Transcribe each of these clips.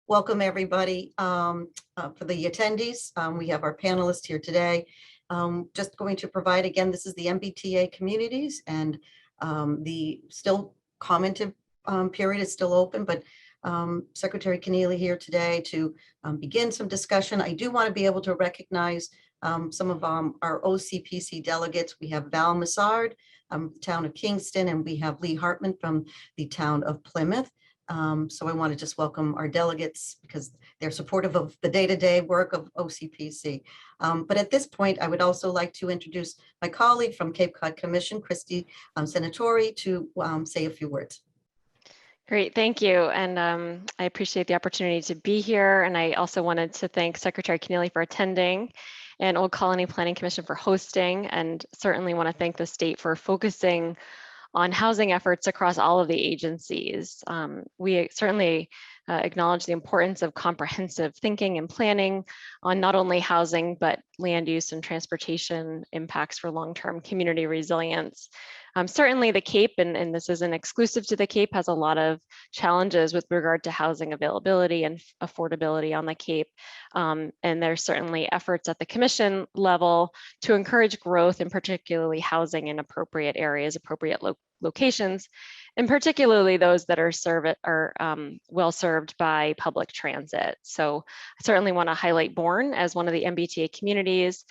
welcome everybody. For the attendees, we have our panelists here today. Just going to provide, again, this is the MBTA communities, and the still commented period is still open, but Secretary Kennealy here today to begin some discussion. I do want to be able to recognize some of our OCPC delegates. We have Val Massard, town of Kingston, and we have Lee Hartman from the town of Plymouth. So I want to just welcome our delegates because they're supportive of the day-to-day work of OCPC. But at this point, I would also like to introduce my colleague from Cape Cod Commission, Christy Senatori, to say a few words. Great, thank you. And I appreciate the opportunity to be here. And I also wanted to thank Secretary Kennealy for attending and Old Colony Planning Commission for hosting, and certainly want to thank the state for focusing on housing efforts across all of the agencies. We certainly acknowledge the importance of comprehensive thinking and planning on not only housing, but land use and transportation impacts for long-term community resilience. Certainly the Cape, and this isn't exclusive to the Cape, has a lot of challenges with regard to housing availability and affordability on the Cape. And there's certainly efforts at the commission level to encourage growth, and particularly housing in appropriate areas, appropriate locations, and particularly those that are well served by public transit. So I certainly want to highlight Bourne as one of the MBTA communities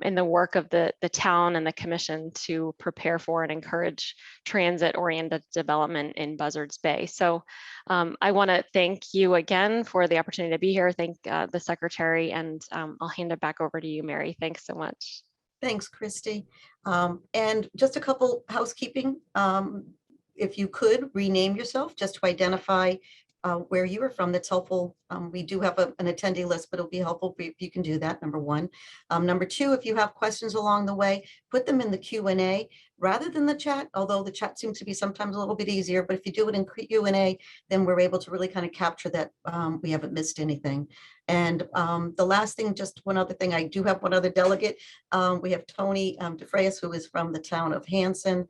in the work of the town and the commission to prepare for and encourage transit-oriented development in Buzzards Bay. So I want to thank you again for the opportunity to be here. Thank the secretary, and I'll hand it back over to you, Mary. Thanks so much. Thanks, Christy. And just a couple housekeeping. If you could rename yourself just to identify where you are from, that's helpful. We do have an attendee list, but it'll be helpful if you can do that, number one. Number two, if you have questions along the way, put them in the Q&A rather than the chat, although the chat seems to be sometimes a little bit easier, but if you do it in Q&A, then we're able to really kind of capture that we haven't missed anything. And the last thing, just one other thing, I do have one other delegate. We have Tony DeFrayas, who is from the town of Hanson.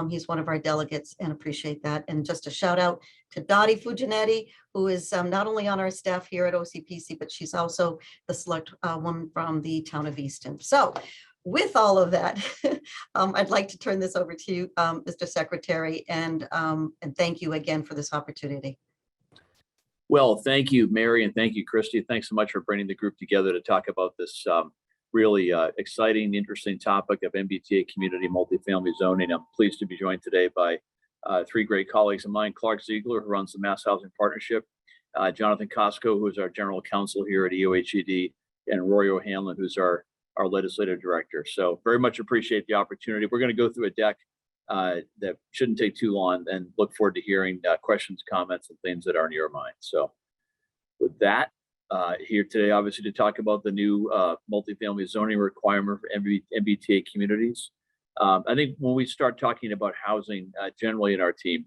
He's one of our delegates, and appreciate that. And just a shout out to Dottie Fuginetti, who is not only on our staff here at OCPC, but she's also the select woman from the town of Easton. So with all of that, I'd like to turn this over to you, Mr. Secretary, and thank you again for this opportunity. Well, thank you, Mary, and thank you, Christy. Thanks so much for bringing the group together to talk about this really exciting, interesting topic of MBTA community multifamily zoning. I'm pleased to be joined today by three great colleagues of mine: Clark Ziegler, who runs the Mass Housing Partnership, Jonathan Costco, who is our general counsel here at EOHED, and Rory O'Hanlon, who's our legislative director. So very much appreciate the opportunity. We're going to go through a deck that shouldn't take too long, and look forward to hearing questions, comments, and things that are in your mind. So with that, here today, obviously, to talk about the new multifamily zoning requirement for MBTA communities. I think when we start talking about housing generally in our team,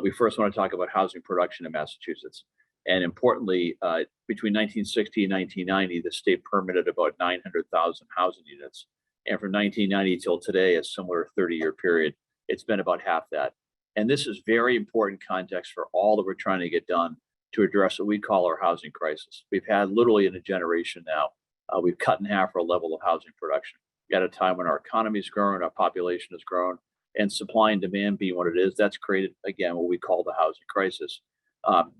we first want to talk about housing production in Massachusetts. And importantly, between 1960 and 1990, the state permitted about 900,000 housing units. And from 1990 till today, a similar 30-year period, it's been about half that. And this is very important context for all that we're trying to get done to address what we call our housing crisis. We've had literally in a generation now, we've cut in half our level of housing production. At a time when our economy's grown, our population has grown, and supply and demand being what it is, that's created, again, what we call the housing crisis.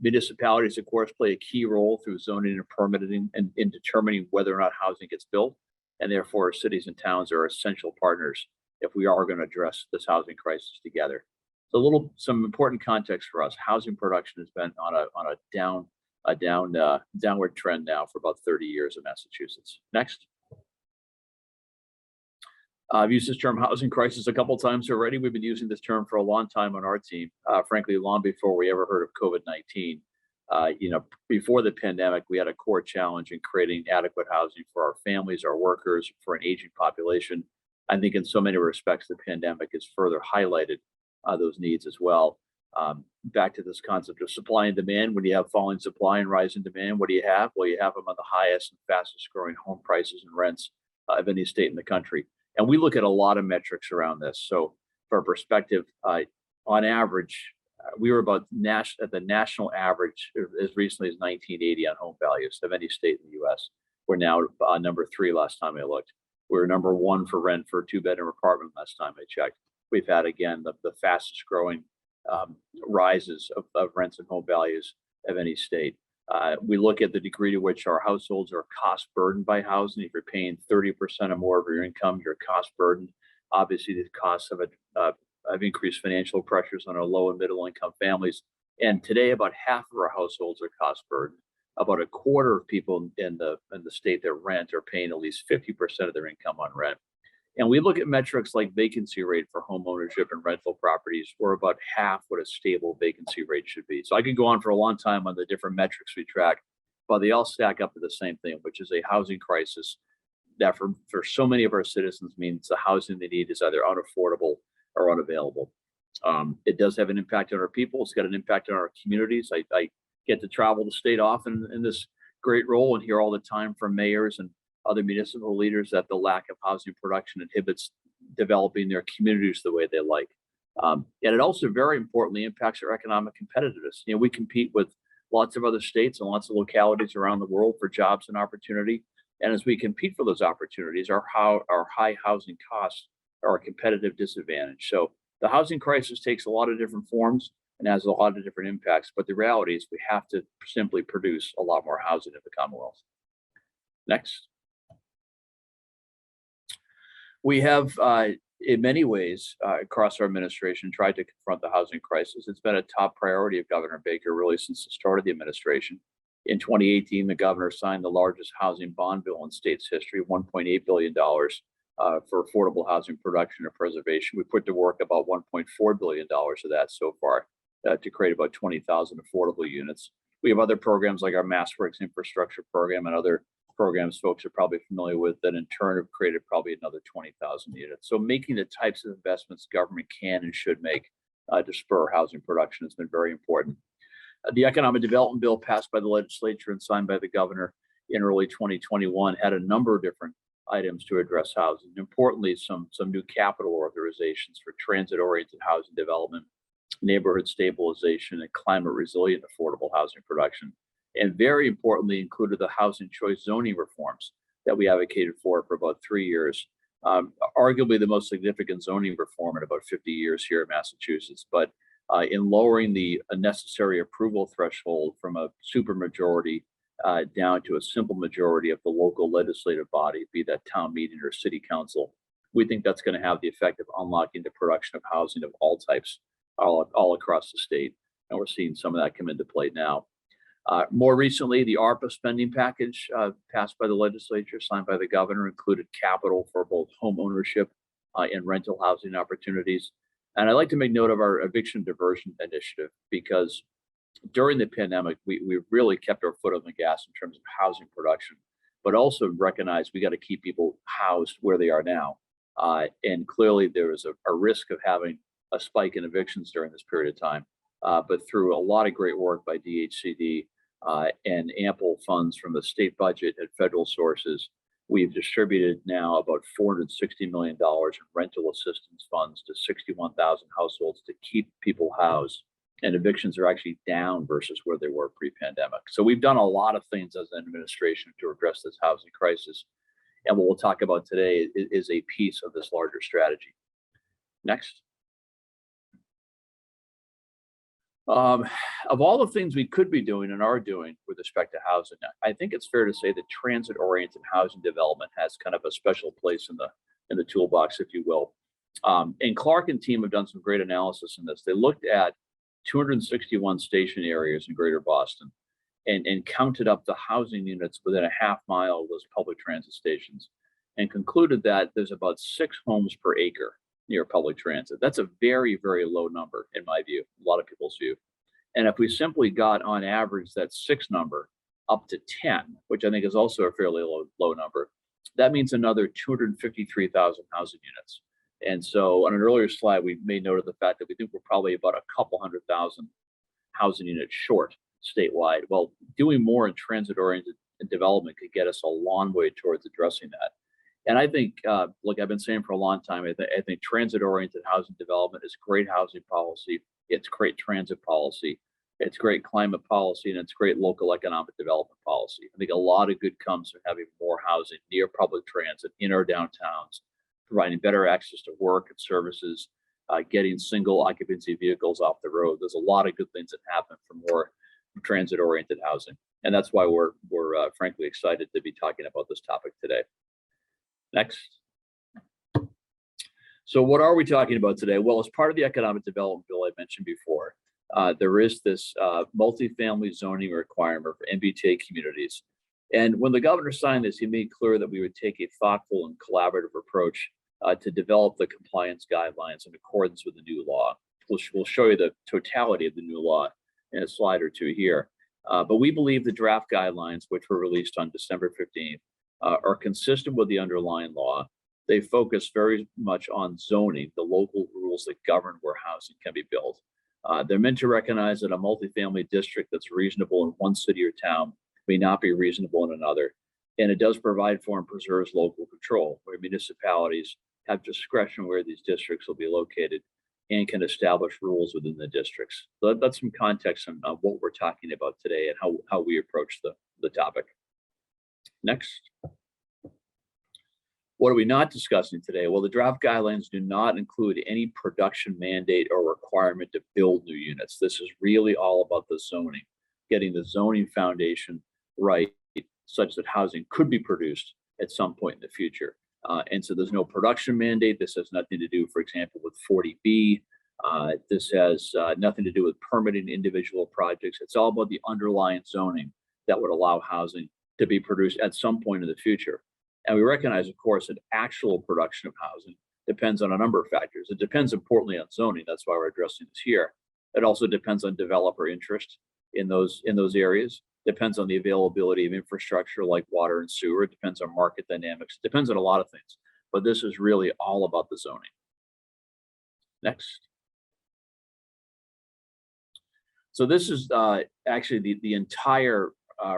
Municipalities, of course, play a key role through zoning and permitting and in determining whether or not housing gets built. And therefore, cities and towns are essential partners if we are going to address this housing crisis together. So some important context for us: housing production has been on a downward trend now for about 30 years in Massachusetts. Next. I've used this term housing crisis a couple of times already. We've been using this term for a long time on our team, frankly, long before we ever heard of COVID-19. Before the pandemic, we had a core challenge in creating adequate housing for our families, our workers, for an aging population. I think in so many respects, the pandemic has further highlighted those needs as well. Back to this concept of supply and demand. When you have falling supply and rising demand, what do you have? Well, you have them on the highest and fastest growing home prices and rents of any state in the country. And we look at a lot of metrics around this. So for perspective, on average, We were about at the national average as recently as 1980 on home values of any state in the U.S. We're now number 3 last time I looked. We were number 1 for rent for a 2-bedroom apartment last time I checked. We've had, again, the fastest growing rises of rents and home values of any state. We look at the degree to which our households are cost burdened by housing. If you're paying 30% or more of your income, you're cost burdened. Obviously, the costs of increased financial pressures on our low and middle income families. And today, about half of our households are cost burdened. About a quarter of people in the state that rent are paying at least 50% of their income on rent. And we look at metrics like vacancy rate for home ownership and rental properties. We're about half what a stable vacancy rate should be. So I could go on for a long time on the different metrics we track, but they all stack up to the same thing, which is a housing crisis that for so many of our citizens means the housing they need is either unaffordable or unavailable. It does have an impact on our people. It's got an impact on our communities. I get to travel the state often in this great role and hear all the time from mayors and other municipal leaders that the lack of housing production inhibits developing their communities the way they like. And it also very importantly impacts our economic competitiveness. You know, we compete with lots of other states and lots of localities around the world for jobs and opportunity. And as we compete for those opportunities, our high housing costs are a competitive disadvantage. So the housing crisis takes a lot of different forms and has a lot of different impacts. But the reality is we have to simply produce a lot more housing in the Commonwealth. Next. We have, in many ways, across our administration, tried to confront the housing crisis. It's been a top priority of Governor Baker really since the start of the administration. In 2018, the governor signed the largest housing bond bill in state's history, $1.8 billion for affordable housing production and preservation. We put to work about $1.4 billion of that so far to create about 20,000 affordable units. We have other programs like our MassWorks infrastructure program and other programs folks are probably familiar with that in turn have created probably another 20,000 units. So making the types of investments government can and should make to spur housing production has been very important. The economic development bill passed by the legislature and signed by the governor in early 2021 had a number of different items to address housing. Importantly, some new capital authorizations for transit-oriented housing development, neighborhood stabilization, and climate resilient affordable housing production. And very importantly, included the housing choice zoning reforms that we advocated for about 3 years. Arguably the most significant zoning reform in about 50 years here in Massachusetts. But in lowering the necessary approval threshold from a supermajority down to a simple majority of the local legislative body, be that town meeting or city council, we think that's going to have the effect of unlocking the production of housing of all types all across the state. And we're seeing some of that come into play now. More recently, the ARPA spending package passed by the legislature, signed by the governor, included capital for both home ownership and rental housing opportunities. And I'd like to make note of our eviction diversion initiative because during the pandemic, we really kept our foot on the gas in terms of housing production, but also recognized we got to keep people housed where they are now. And clearly there was a risk of having a spike in evictions during this period of time. But through a lot of great work by DHCD and ample funds from the state budget and federal sources, we've distributed now about $460 million in rental assistance funds to 61,000 households to keep people housed. And evictions are actually down versus where they were pre-pandemic. So we've done a lot of things as an administration to address this housing crisis. And what we'll talk about today is a piece of this larger strategy. Next. Of all the things we could be doing and are doing with respect to housing, I think it's fair to say that transit-oriented housing development has kind of a special place in the toolbox, if you will. And Clark and team have done some great analysis in this. They looked at 261 station areas in Greater Boston and counted up the housing units within a half mile of those public transit stations and concluded that there's about 6 homes per acre near public transit. That's a very, very low number in my view, a lot of people's view. And if we simply got on average that 6 number up to 10, which I think is also a fairly low number, that means another 253,000 housing units. And so on an earlier slide, we made note of the fact that we think we're probably about a couple 100,000 housing units short statewide. Well, doing more in transit-oriented development could get us a long way towards addressing that. And I think, look, I've been saying for a long time, I think transit-oriented housing development is great housing policy. It's great transit policy. It's great climate policy, and it's great local economic development policy. I think a lot of good comes from having more housing near public transit in our downtowns, providing better access to work and services, getting single occupancy vehicles off the road. There's a lot of good things that happen from more transit-oriented housing. And that's why we're frankly excited to be talking about this topic today. Next. So what are we talking about today? Well, as part of the economic development bill I mentioned before, there is this multifamily zoning requirement for MBTA communities. And when the governor signed this, he made clear that we would take a thoughtful and collaborative approach to develop the compliance guidelines in accordance with the new law. We'll show you the totality of the new law in a slide or two here. But we believe the draft guidelines, which were released on December 15th, are consistent with the underlying law. They focus very much on zoning, the local rules that govern where housing can be built. They're meant to recognize that a multifamily district that's reasonable in one city or town may not be reasonable in another. And it does provide for and preserves local control, where municipalities have discretion where these districts will be located and can establish rules within the districts. So that's some context on what we're talking about today and how we approach the topic. Next. What are we not discussing today? Well, the draft guidelines do not include any production mandate or requirement to build new units. This is really all about the zoning, getting the zoning foundation right such that housing could be produced at some point in the future. And so there's no production mandate. This has nothing to do, for example, with 40B. This has nothing to do with permitting individual projects. It's all about the underlying zoning that would allow housing to be produced at some point in the future. And we recognize, of course, that actual production of housing depends on a number of factors. It depends importantly on zoning. That's why we're addressing this here. It also depends on developer interest in those areas. Depends on the availability of infrastructure like water and sewer. It depends on market dynamics. It depends on a lot of things. But this is really all about the zoning. Next. So this is actually the entire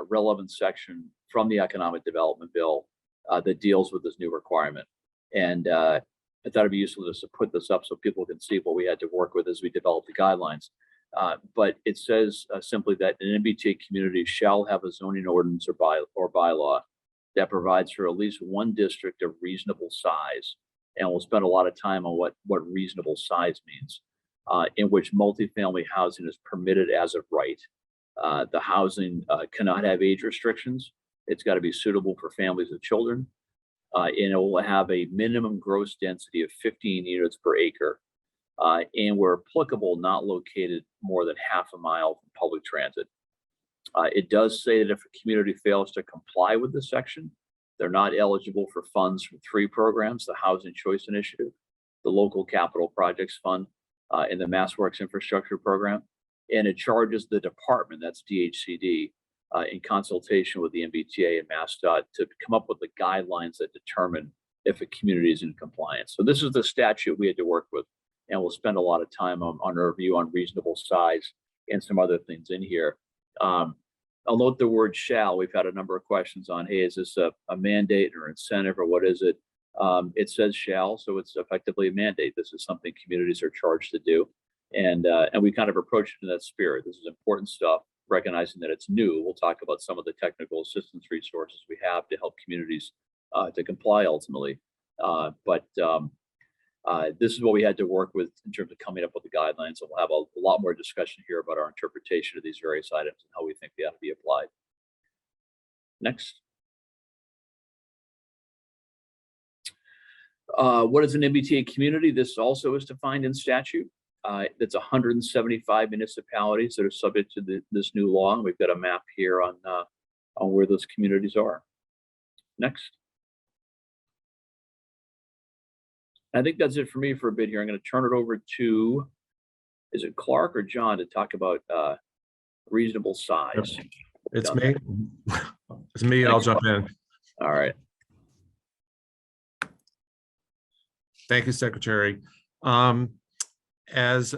relevant section from the economic development bill that deals with this new requirement. And I thought it'd be useful just to put this up so people can see what we had to work with as we developed the guidelines. But it says simply that an MBTA community shall have a zoning ordinance or bylaw that provides for at least one district of reasonable size. And we'll spend a lot of time on what reasonable size means, in which multifamily housing is permitted as of right. The housing cannot have age restrictions. It's got to be suitable for families with children. And it will have a minimum gross density of 15 units per acre. And where applicable, not located more than half a mile from public transit. It does say that if a community fails to comply with this section, they're not eligible for funds from three programs: the Housing Choice Initiative, the Local Capital Projects Fund, and the MassWorks Infrastructure Program. And it charges the department, that's DHCD, in consultation with the MBTA and MassDOT to come up with the guidelines that determine if a community is in compliance. So this is the statute we had to work with. And we'll spend a lot of time on a review on reasonable size and some other things in here. I'll note the word shall. We've had a number of questions on, hey, is this a mandate or incentive or what is it? It says shall, so it's effectively a mandate. This is something communities are charged to do. And we kind of approach it in that spirit. This is important stuff, recognizing that it's new. We'll talk about some of the technical assistance resources we have to help communities to comply ultimately. This is what we had to work with in terms of coming up with the guidelines. And we'll have a lot more discussion here about our interpretation of these various items and how we think they ought to be applied. Next. What is an MBTA community? This also is defined in statute. It's 175 municipalities that are subject to this new law. And we've got a map here on where those communities are. Next. I think that's it for me for a bit here. I'm going to turn it over to, is it Clark or John, to talk about reasonable size? It's me. It's me. I'll jump in. All right. Thank you, Secretary. As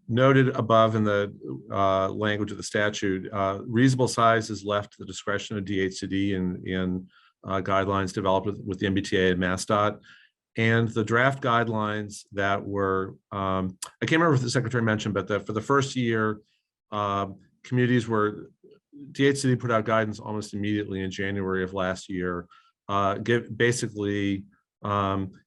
noted above in the language of the statute, reasonable size is left to the discretion of DHCD in guidelines developed with the MBTA and MassDOT. And the draft guidelines that were, I can't remember if the secretary mentioned, but for the first year, communities were, DHCD put out guidance almost immediately in January of last year, basically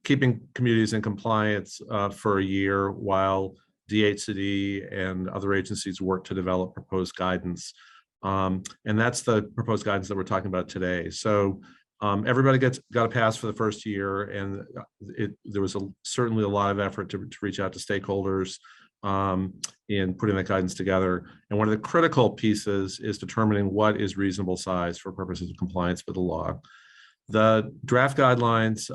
keeping communities in compliance for a year while DHCD and other agencies work to develop proposed guidance. And that's the proposed guidance that we're talking about today. So everybody got a pass for the first year, and there was certainly a lot of effort to reach out to stakeholders in putting that guidance together. And one of the critical pieces is determining what is reasonable size for purposes of compliance with the law. The draft guidelines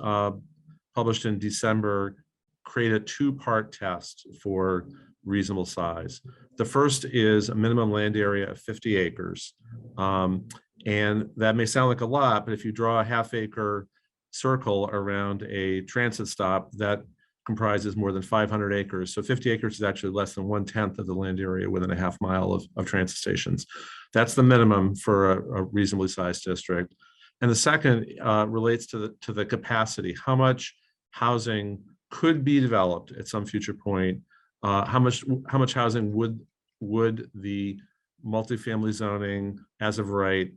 published in December create a two-part test for reasonable size. The first is a minimum land area of 50 acres. And that may sound like a lot, but if you draw a half-acre circle around a transit stop, that comprises more than 500 acres. So 50 acres is actually less than 1/10 of the land area within a half mile of transit stations. That's the minimum for a reasonably sized district. And the second relates to the capacity. How much housing could be developed at some future point? How much housing would the multifamily zoning as of right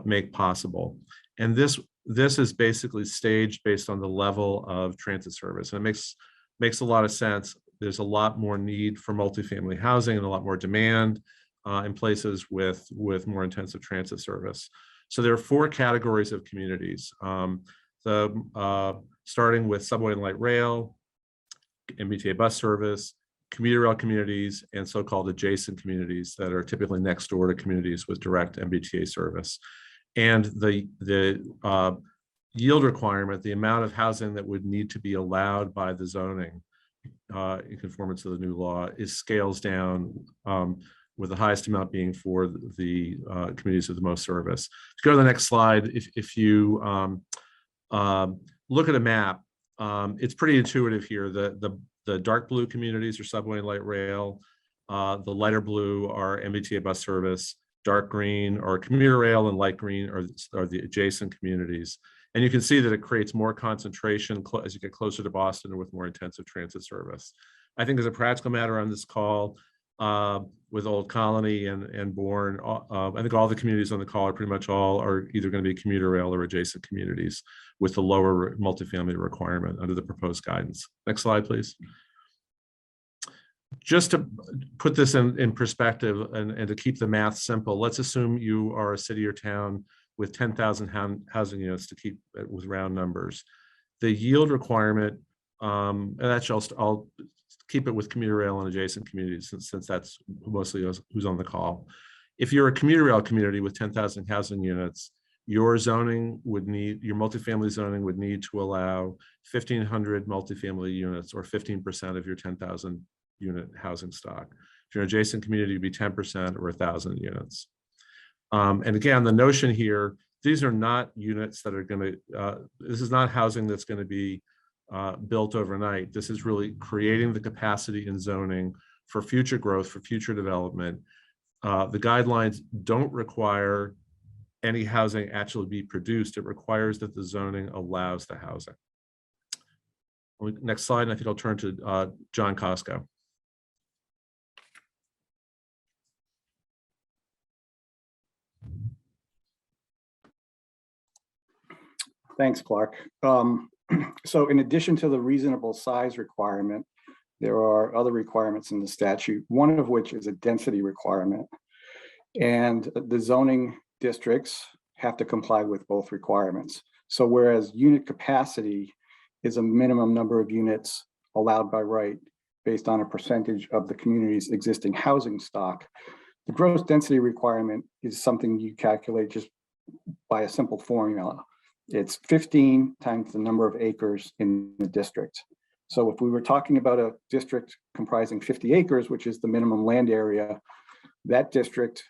make possible? And this is basically staged based on the level of transit service. And it makes a lot of sense. There's a lot more need for multifamily housing and a lot more demand in places with more intensive transit service. So there are 4 categories of communities. Starting with subway and light rail, MBTA bus service, commuter rail communities, and so-called adjacent communities that are typically next door to communities with direct MBTA service. And the yield requirement, the amount of housing that would need to be allowed by the zoning in conformance to the new law, scales down, with the highest amount being for the communities with the most service. Let's go to the next slide. If you look at a map, it's pretty intuitive here. The dark blue communities are subway and light rail. The lighter blue are MBTA bus service. Dark green are commuter rail, and light green are the adjacent communities. And you can see that it creates more concentration as you get closer to Boston and with more intensive transit service. I think as a practical matter on this call, with Old Colony and Bourne, I think all the communities on the call are either going to be commuter rail or adjacent communities with the lower multifamily requirement under the proposed guidance. Next slide, please. Just to put this in perspective and to keep the math simple, let's assume you are a city or town with 10,000 housing units, to keep it with round numbers. The yield requirement, and I'll keep it with commuter rail and adjacent communities since that's mostly who's on the call. If you're a commuter rail community with 10,000 housing units, your multifamily zoning would need to allow 1,500 multifamily units, or 15% of your 10,000 unit housing stock. If you're an adjacent community, it'd be 10% or 1,000 units. And again, the notion here, these are not units that are going to, this is not housing that's going to be built overnight. This is really creating the capacity in zoning for future growth, for future development. The guidelines don't require any housing actually be produced. It requires that the zoning allows the housing. Next slide, and I think I'll turn to John Costco. Thanks, Clark. So in addition to the reasonable size requirement, there are other requirements in the statute, one of which is a density requirement. And the zoning districts have to comply with both requirements. So whereas unit capacity is a minimum number of units allowed by right based on a percentage of the community's existing housing stock, the gross density requirement is something you calculate just by a simple formula. It's 15 times the number of acres in the district. So if we were talking about a district comprising 50 acres, which is the minimum land area, that district,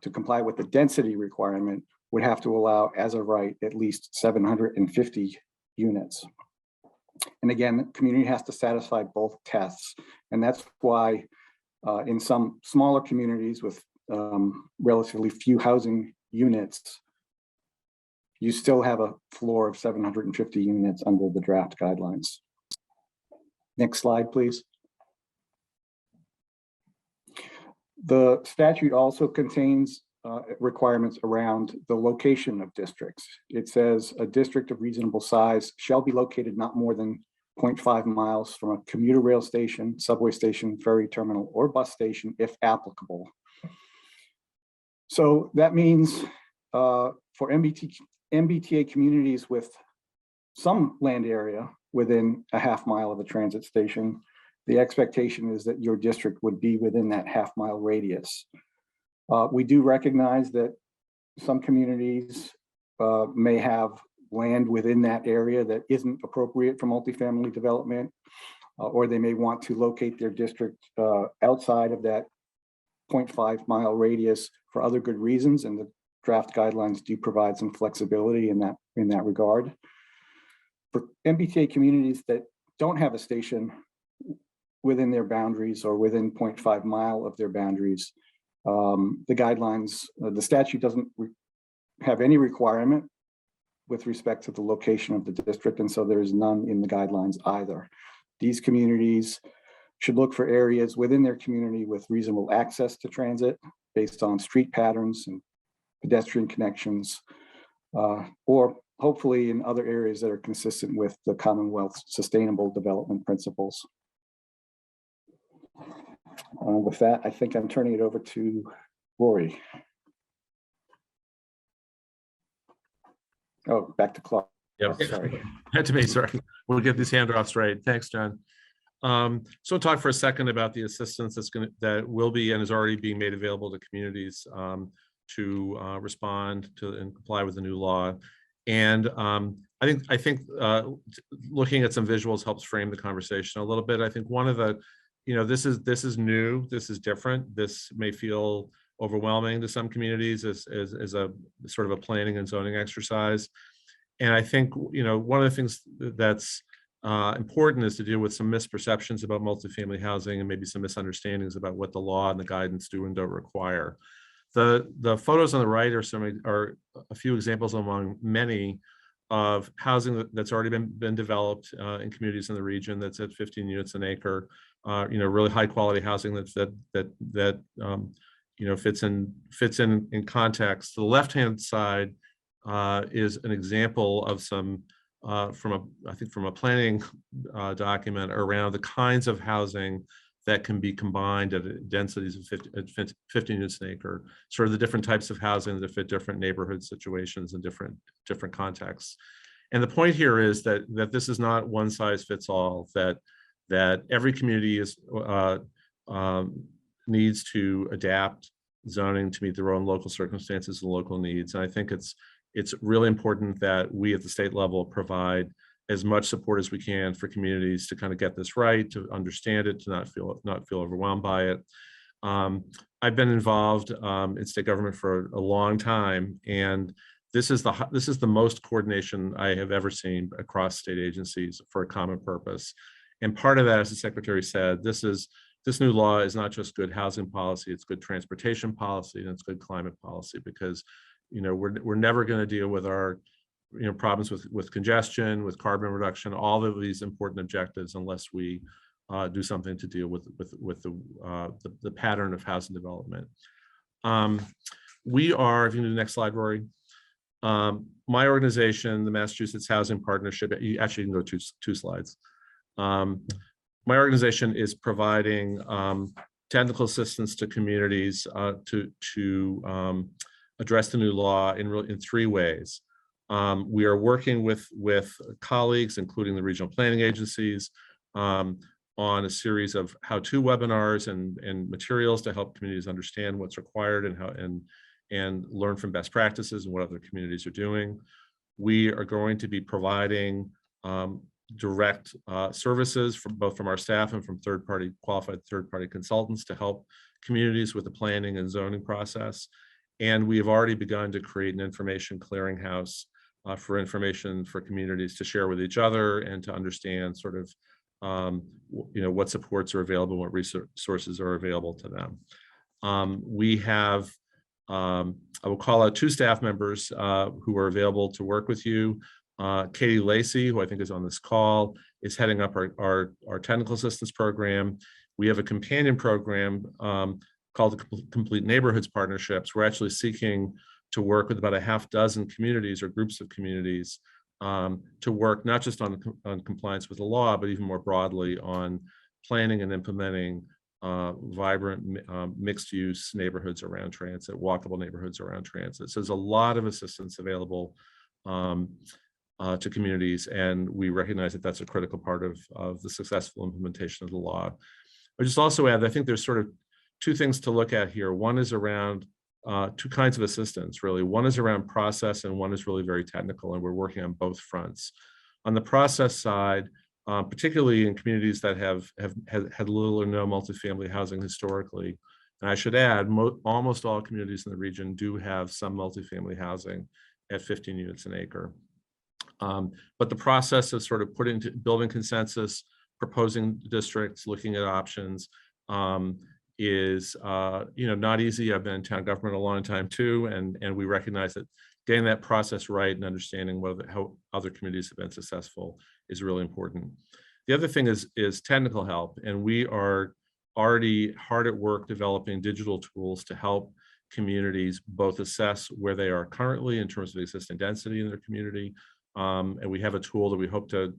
to comply with the density requirement, would have to allow, as of right, at least 750 units. And again, the community has to satisfy both tests. And that's why in some smaller communities with relatively few housing units, you still have a floor of 750 units under the draft guidelines. Next slide, please. The statute also contains requirements around the location of districts. It says a district of reasonable size shall be located not more than 0.5 miles from a commuter rail station, subway station, ferry terminal, or bus station, if applicable. So that means for MBTA communities with some land area within a half mile of a transit station, the expectation is that your district would be within that half-mile radius. We do recognize that some communities may have land within that area that isn't appropriate for multifamily development, or they may want to locate their district outside of that 0.5 mile radius for other good reasons, and the draft guidelines do provide some flexibility in that regard. For MBTA communities that don't have a station within their boundaries or within 0.5 mile of their boundaries, the guidelines, the statute doesn't have any requirement with respect to the location of the district, and so there is none in the guidelines either. These communities should look for areas within their community with reasonable access to transit based on street patterns and pedestrian connections, or hopefully in other areas that are consistent with the Commonwealth's sustainable development principles. With that, I think I'm turning it over to Rory. Oh, back to Clark. Yep. Oh, sorry. Had to be, sorry. We'll get these handoffs right. Thanks, John. So we'll talk for a second about the assistance that will be and is already being made available to communities to respond to and comply with the new law. And I think looking at some visuals helps frame the conversation a little bit. I think one of the, this is new, this is different. This may feel overwhelming to some communities as a sort of a planning and zoning exercise. And I think, one of the things that's important is to deal with some misperceptions about multifamily housing and maybe some misunderstandings about what the law and the guidance do and don't require. The photos on the right are a few examples among many of housing that's already been developed in communities in the region that's at 15 units an acre. Really high quality housing that fits in context. The left hand side is an example of some from a planning document around the kinds of housing that can be combined at densities of 15 units an acre, sort of the different types of housing that fit different neighborhood situations and different contexts. And the point here is that this is not one size fits all, that every community needs to adapt zoning to meet their own local circumstances and local needs. And I think it's really important that we at the state level provide as much support as we can for communities to kind of get this right, to understand it, to not feel overwhelmed by it. I've been involved in state government for a long time, and this is the most coordination I have ever seen across state agencies for a common purpose. And part of that, as the secretary said, this new law is not just good housing policy, it's good transportation policy, and it's good climate policy, because we're never going to deal with our problems with congestion, with carbon reduction, all of these important objectives, unless we do something to deal with the pattern of housing development. We are, if you can do the next slide, Rory. My organization, the Massachusetts Housing Partnership, you actually can go two slides. My organization is providing technical assistance to communities to address the new law in three ways. We are working with colleagues, including the regional planning agencies, on a series of how-to webinars and materials to help communities understand what's required and learn from best practices and what other communities are doing. We are going to be providing direct services both from our staff and from qualified third-party consultants to help communities with the planning and zoning process. And we have already begun to create an information clearinghouse for information for communities to share with each other and to understand sort of what supports are available, what resources are available to them. We have I will call out 2 staff members who are available to work with you. Katie Lacey, who I think is on this call, is heading up our technical assistance program. We have a companion program called the Complete Neighborhoods Partnerships. We're actually seeking to work with about a half dozen communities or groups of communities to work not just on compliance with the law, but even more broadly on planning and implementing vibrant mixed-use neighborhoods around transit, walkable neighborhoods around transit. So there's a lot of assistance available to communities, and we recognize that that's a critical part of the successful implementation of the law. I just also add, I think there's sort of 2 things to look at here. One is around 2 kinds of assistance, really. One is around process, and one is really very technical, and we're working on both fronts. On the process side, particularly in communities that have had little or no multifamily housing historically. And I should add, almost all communities in the region do have some multifamily housing at 15 units an acre. But the process of sort of building consensus, proposing districts, looking at options is not easy. I've been in town government a long time too, and we recognize that getting that process right and understanding how other communities have been successful is really important. The other thing is technical help, and we are already hard at work developing digital tools to help communities both assess where they are currently in terms of existing density in their community, and we have a tool that we hope to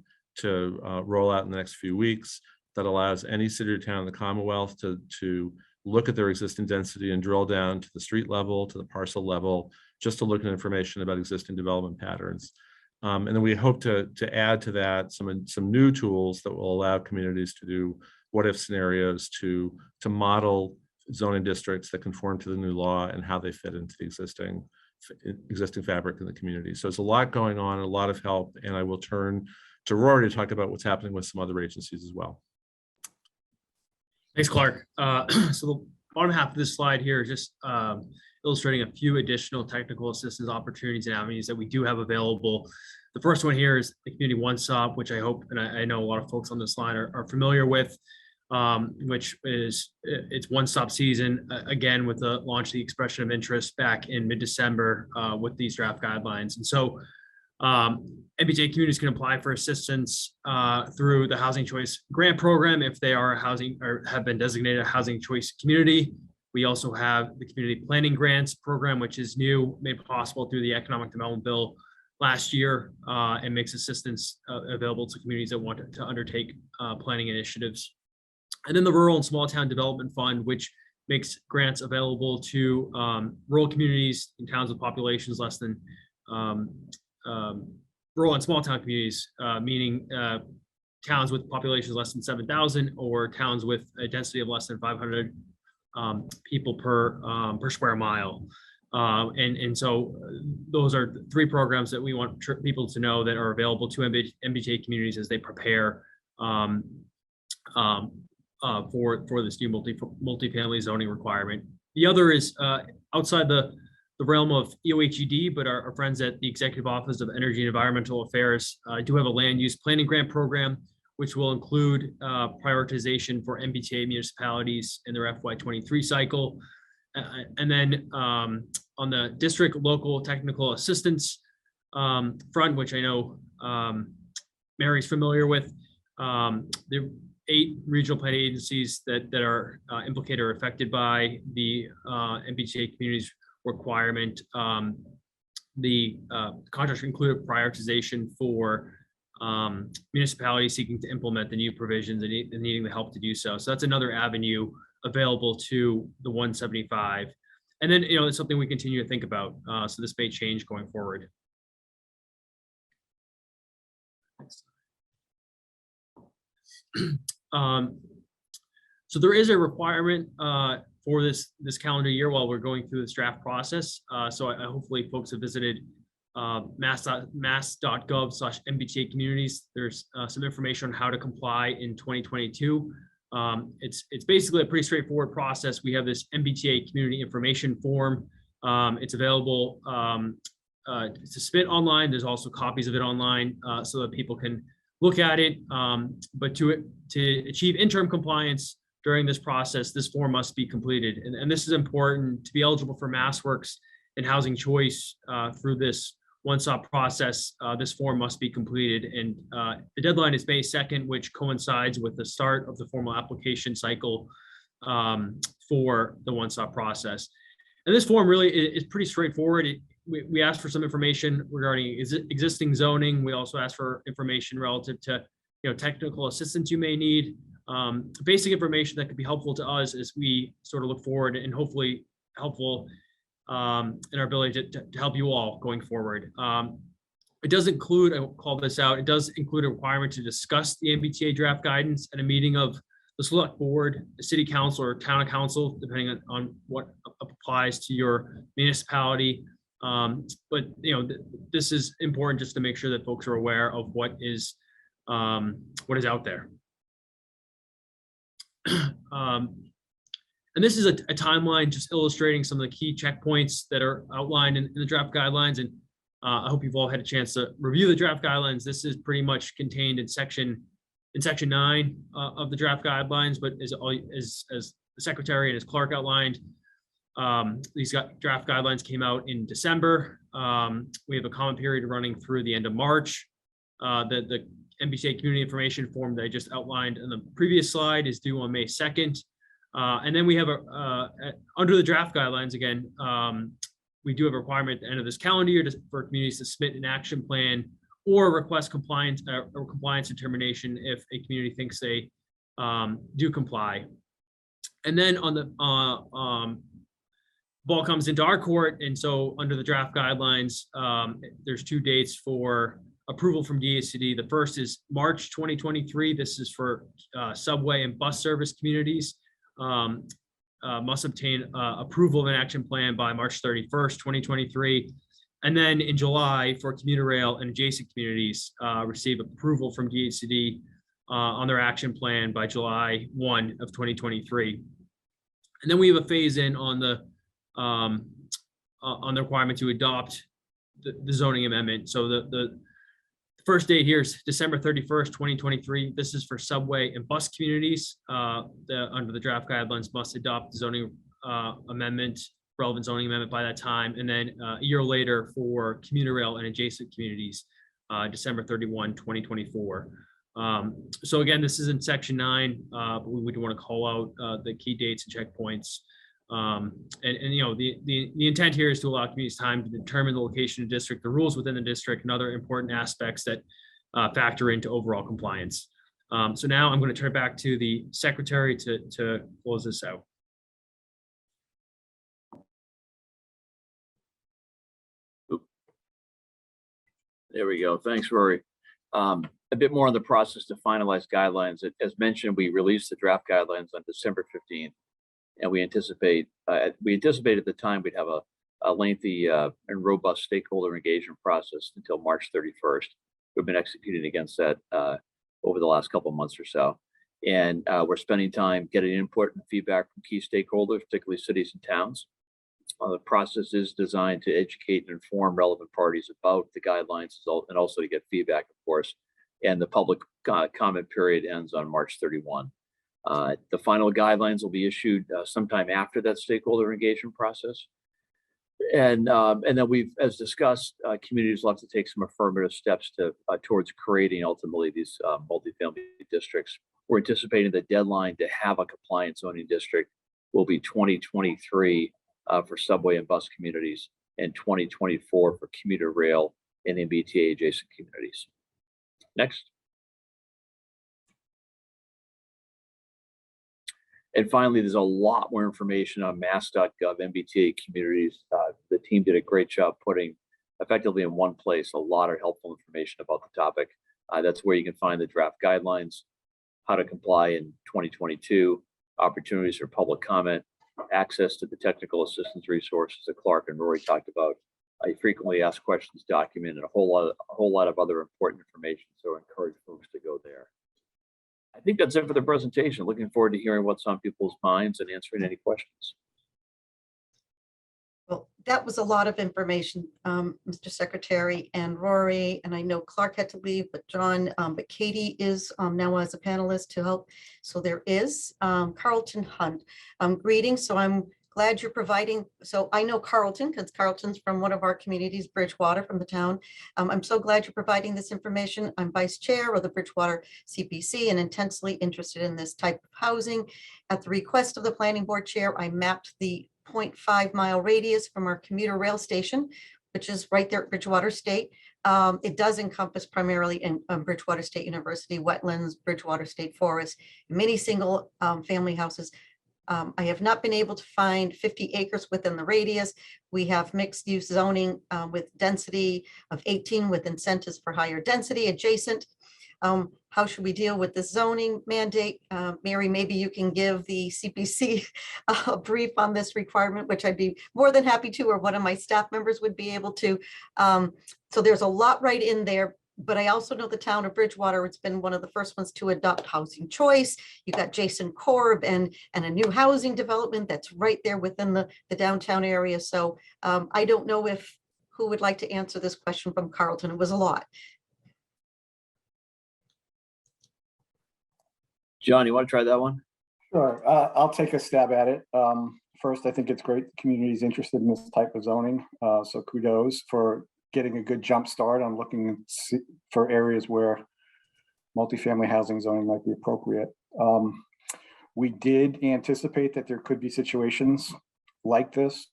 roll out in the next few weeks that allows any city or town in the Commonwealth to look at their existing density and drill down to the street level, to the parcel level, just to look at information about existing development patterns. And then we hope to add to that some new tools that will allow communities to do what-if scenarios to model zoning districts that conform to the new law and how they fit into the existing fabric in the community. So there's a lot going on, a lot of help, and I will turn to Rory to talk about what's happening with some other agencies as well. Thanks, Clark. So the bottom half of this slide here is just illustrating a few additional technical assistance opportunities and avenues that we do have available. The first one here is the Community One-Stop, which I hope, and I know a lot of folks on this line are familiar with, which is it's one-stop season, again, with the launch of the expression of interest back in mid-December with these draft guidelines. And so MBTA communities can apply for assistance through the Housing Choice Grant Program if they are housing or have been designated a housing choice community. We also have the Community Planning Grants Program, which is new, made possible through the Economic Development Bill last year, and makes assistance available to communities that want to undertake planning initiatives. And then the Rural and Small Town Development Fund, which makes grants available to rural communities in towns with populations less than rural and small town communities, meaning towns with populations less than 7,000 or towns with a density of less than 500 people per square mile. And so those are 3 programs that we want people to know that are available to MBTA communities as they prepare for this new multifamily zoning requirement. The other is outside the realm of EOHED, but our friends at the Executive Office of Energy and Environmental Affairs do have a land use planning grant program, which will include prioritization for MBTA municipalities in their FY23 cycle. And then on the district local technical assistance front, which I know Mary's familiar with, the 8 regional planning agencies that are implicated or affected by the MBTA communities requirement. The contracts include prioritization for municipalities seeking to implement the new provisions and needing the help to do so. So that's another avenue available to the 175. And then, it's something we continue to think about. So this may change going forward. So there is a requirement for this calendar year while we're going through this draft process. So I hopefully folks have visited mass.gov/MBTA communities. There's some information on how to comply in 2022. It's basically a pretty straightforward process. We have this MBTA community information form. It's available to submit online. There's also copies of it online so that people can look at it. But to achieve interim compliance, during this process, this form must be completed. And this is important to be eligible for MassWorks and Housing Choice through this one-stop process. This form must be completed. And the deadline is May 2nd, which coincides with the start of the formal application cycle for the one-stop process. And this form really is pretty straightforward. We asked for some information regarding existing zoning. We also asked for information relative to technical assistance you may need. Basic information that could be helpful to us as we sort of look forward and hopefully helpful in our ability to help you all going forward. It does include, I will call this out, it does include a requirement to discuss the MBTA draft guidance at a meeting of the select board, the city council, or town council, depending on what applies to your municipality. But this is important just to make sure that folks are aware of what is out there. And this is a timeline just illustrating some of the key checkpoints that are outlined in the draft guidelines. And I hope you've all had a chance to review the draft guidelines. This is pretty much contained in section 9 of the draft guidelines, but as the secretary and as Clark outlined, these draft guidelines came out in December. We have a comment period running through the end of March. The MBTA community information form that I just outlined in the previous slide is due on May 2nd. And then we have under the draft guidelines, again, we do have a requirement at the end of this calendar year for communities to submit an action plan or request compliance or compliance determination if a community thinks they do comply. And then on the ball comes into our court. And so under the draft guidelines, there's 2 dates for approval from DHCD. The first is March 2023. This is for subway and bus service communities. Must obtain approval of an action plan by March 31st, 2023. And then in July for commuter rail and adjacent communities, receive approval from DHCD on their action plan by July 1 of 2023. And then we have a phase in on the requirement to adopt the zoning amendment. So the first date here is December 31st, 2023. This is for subway and bus communities. Under the draft guidelines must adopt the zoning amendment, relevant zoning amendment by that time. And then a year later for commuter rail and adjacent communities, December 31, 2024. So again, this is in section 9, but we would want to call out the key dates and checkpoints. And the intent here is to allow communities time to determine the location of the district, the rules within the district, and other important aspects that factor into overall compliance. So now I'm going to turn it back to the secretary to close this out. There we go. Thanks, Rory. A bit more on the process to finalize guidelines. As mentioned, we released the draft guidelines on December 15th. And we anticipate at the time we'd have a lengthy and robust stakeholder engagement process until March 31st. We've been executing against that over the last couple of months or so. And we're spending time getting input and feedback from key stakeholders, particularly cities and towns. The process is designed to educate and inform relevant parties about the guidelines and also to get feedback, of course. And the public comment period ends on March 31. The final guidelines will be issued sometime after that stakeholder engagement process. And then we've, as discussed, communities will have to take some affirmative steps towards creating ultimately these multifamily districts. We're anticipating the deadline to have a compliant zoning district will be 2023 for subway and bus communities and 2024 for commuter rail and MBTA adjacent communities. Next. And finally, there's a lot more information on mass.gov MBTA communities. The team did a great job putting effectively in one place a lot of helpful information about the topic. That's where you can find the draft guidelines, how to comply in 2022, opportunities for public comment, access to the technical assistance resources that Clark and Rory talked about, frequently asked questions document, and a whole lot of other important information. So I encourage folks to go there. I think that's it for the presentation. Looking forward to hearing what's on people's minds and answering any questions. Well, that was a lot of information, Mr. Secretary and Rory, and I know Clark had to leave, but John, but Katie is now as a panelist to help. So there is Carlton Hunt. Greetings. So I'm glad you're providing. So I know Carlton because Carlton's from one of our communities, Bridgewater, from the town. I'm so glad you're providing this information. I'm vice chair of the Bridgewater CPC and intensely interested in this type of housing. At the request of the planning board chair, I mapped the 0.5 mile radius from our commuter rail station, which is right there at Bridgewater State. It does encompass primarily in Bridgewater State University, wetlands, Bridgewater State Forest, many single family houses. I have not been able to find 50 acres within the radius. We have mixed use zoning with density of 18 with incentives for higher density adjacent. How should we deal with this zoning mandate? Mary, maybe you can give the CPC a brief on this requirement, which I'd be more than happy to, or one of my staff members would be able to. So there's a lot right in there, but I also know the town of Bridgewater, it's been one of the first ones to adopt housing choice. You got Jason Korb and a new housing development that's right there within the downtown area. So I don't know if who would like to answer this question from Carlton. It was a lot. John, you want to try that one? Sure, I'll take a stab at it. First, I think it's great the community is interested in this type of zoning. So kudos for getting a good jump start on looking for areas where multifamily housing zoning might be appropriate. We did anticipate that there could be situations like this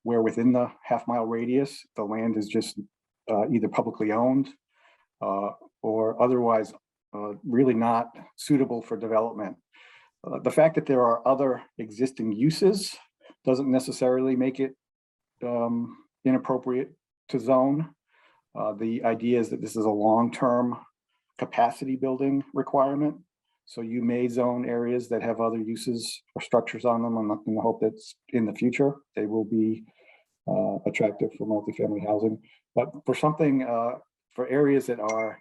where within the half-mile radius, the land is just either publicly owned or otherwise really not suitable for development. The fact that there are other existing uses doesn't necessarily make it inappropriate to zone. The idea is that this is a long-term capacity building requirement. So you may zone areas that have other uses or structures on them in the hope that in the future they will be attractive for multifamily housing. But for something, for areas that are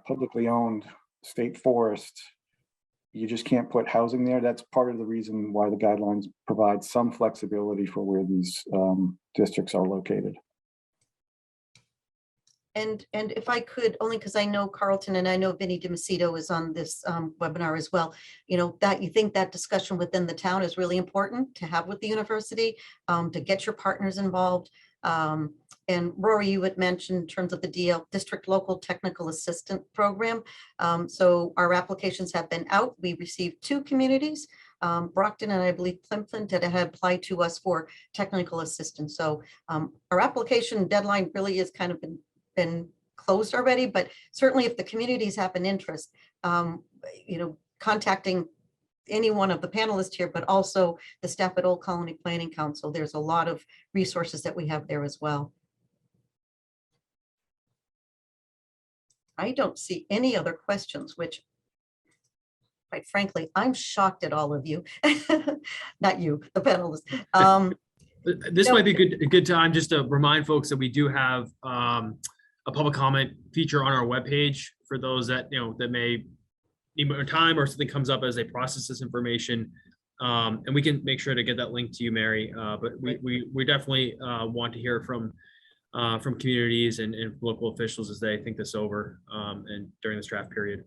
publicly owned state forest, you just can't put housing there. That's part of the reason why the guidelines provide some flexibility for where these districts are located. And if I could, only because I know Carlton and I know Vinny DiMacedo is on this webinar as well, that you think that discussion within the town is really important to have with the university, to get your partners involved. And Rory, you had mentioned in terms of the DL, District Local Technical Assistant Program. So our applications have been out. We received 2 communities, Brockton and I believe Plimpton, that had applied to us for technical assistance. So our application deadline really is kind of been closed already, but certainly if the communities have an interest, contacting any one of the panelists here, but also the staff at Old Colony Planning Council, there's a lot of resources that we have there as well. I don't see any other questions, which quite frankly, I'm shocked at all of you. Not you, the panelists. This might be a good time just to remind folks that we do have a public comment feature on our webpage for those that that may need more time or something comes up as they process this information, and we can make sure to get that link to you, Mary. But we definitely want to hear from communities and local officials as they think this over and during this draft period.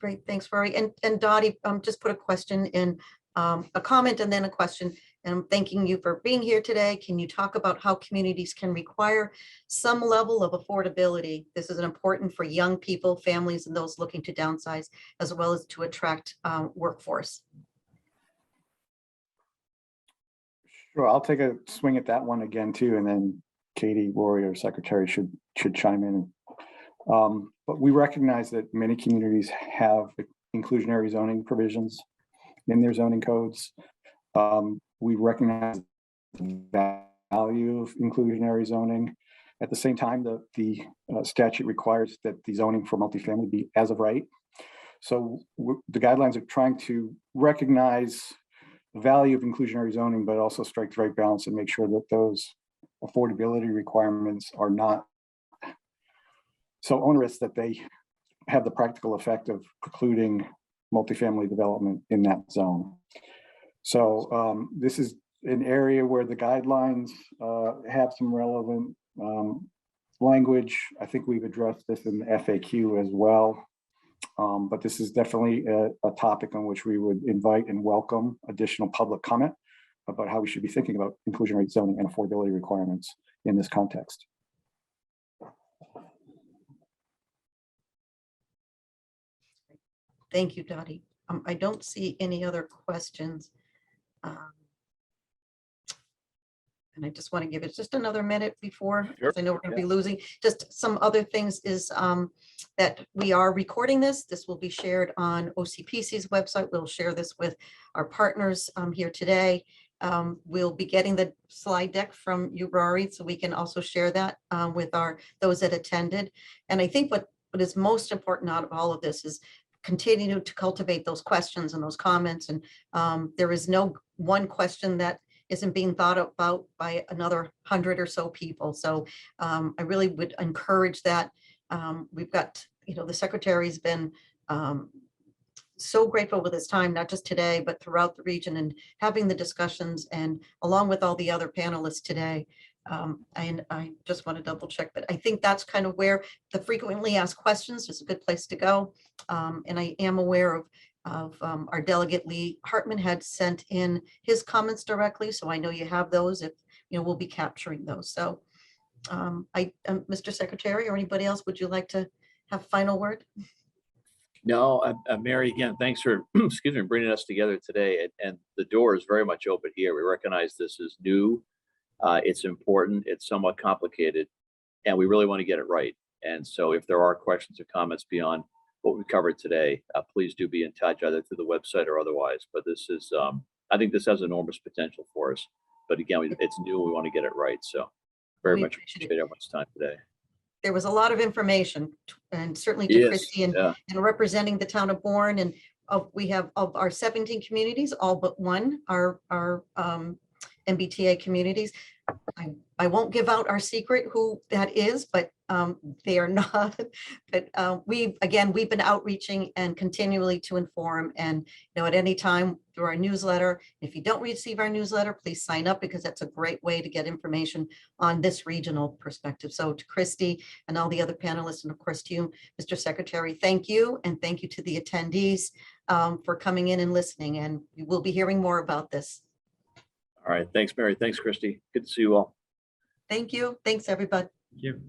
Great, thanks, Rory. And Dottie, just put a question in, a comment and then a question. And I'm thanking you for being here today. Can you talk about how communities can require some level of affordability? This is important for young people, families, and those looking to downsize, as well as to attract workforce. Sure, I'll take a swing at that one again too, and then Katie, Rory, or Secretary should chime in. But we recognize that many communities have inclusionary zoning provisions in their zoning codes. We recognize the value of inclusionary zoning. At the same time, the statute requires that the zoning for multifamily be as of right. So the guidelines are trying to recognize the value of inclusionary zoning, but also strike the right balance and make sure that those affordability requirements are not so onerous that they have the practical effect of precluding multifamily development in that zone. So this is an area where the guidelines have some relevant language. I think we've addressed this in the FAQ as well. But this is definitely a topic on which we would invite and welcome additional public comment about how we should be thinking about inclusionary zoning and affordability requirements in this context. Thank you, Dottie. I don't see any other questions. And I just want to give it just another minute before, Sure, because I know we're going to yeah. be losing. Just some other things is that we are recording this. This will be shared on OCPC's website. We'll share this with our partners here today. We'll be getting the slide deck from you, Rory, so we can also share that with those that attended. And I think what is most important out of all of this is continue to cultivate those questions and those comments. And there is no one question that isn't being thought about by another 100 or so people. So I really would encourage that. We've got, the secretary's been so grateful with his time, not just today, but throughout the region, and having the discussions, and along with all the other panelists today. And I just want to double check, but I think that's kind of where the frequently asked questions is a good place to go. And I am aware of our delegate Lee Hartman had sent in his comments directly. So I know you have those. If we'll be capturing those. So Mr. Secretary, or anybody else, would you like to have final word? No, Mary, again, thanks for excuse me, bringing us together today. And the door is very much open here. We recognize this is new. It's important. It's somewhat complicated, and we really want to get it right. And so if there are questions or comments beyond what we covered today, please do be in touch either through the website or otherwise. But this is, I think this has enormous potential for us. But again, it's new. We want to get it right. So very We much appreciate appreciate everyone's time today. There was a lot of information, and certainly to Yes, Christy and yeah. representing the town of Bourne. And we have of our 17 communities, all but one are MBTA communities. I won't give out our secret who that is, but they are not. But we've been outreaching and continually to inform, and at any time through our newsletter. If you don't receive our newsletter, please sign up, because that's a great way to get information on this regional perspective. So to Christy and all the other panelists, and of course to you, Mr. Secretary, thank you, and thank you to the attendees for coming in and listening. And we will be hearing more about this. All right. Thanks, Mary. Thanks, Christy. Good to see you all. Thank you. Thanks, everybody. Thank you.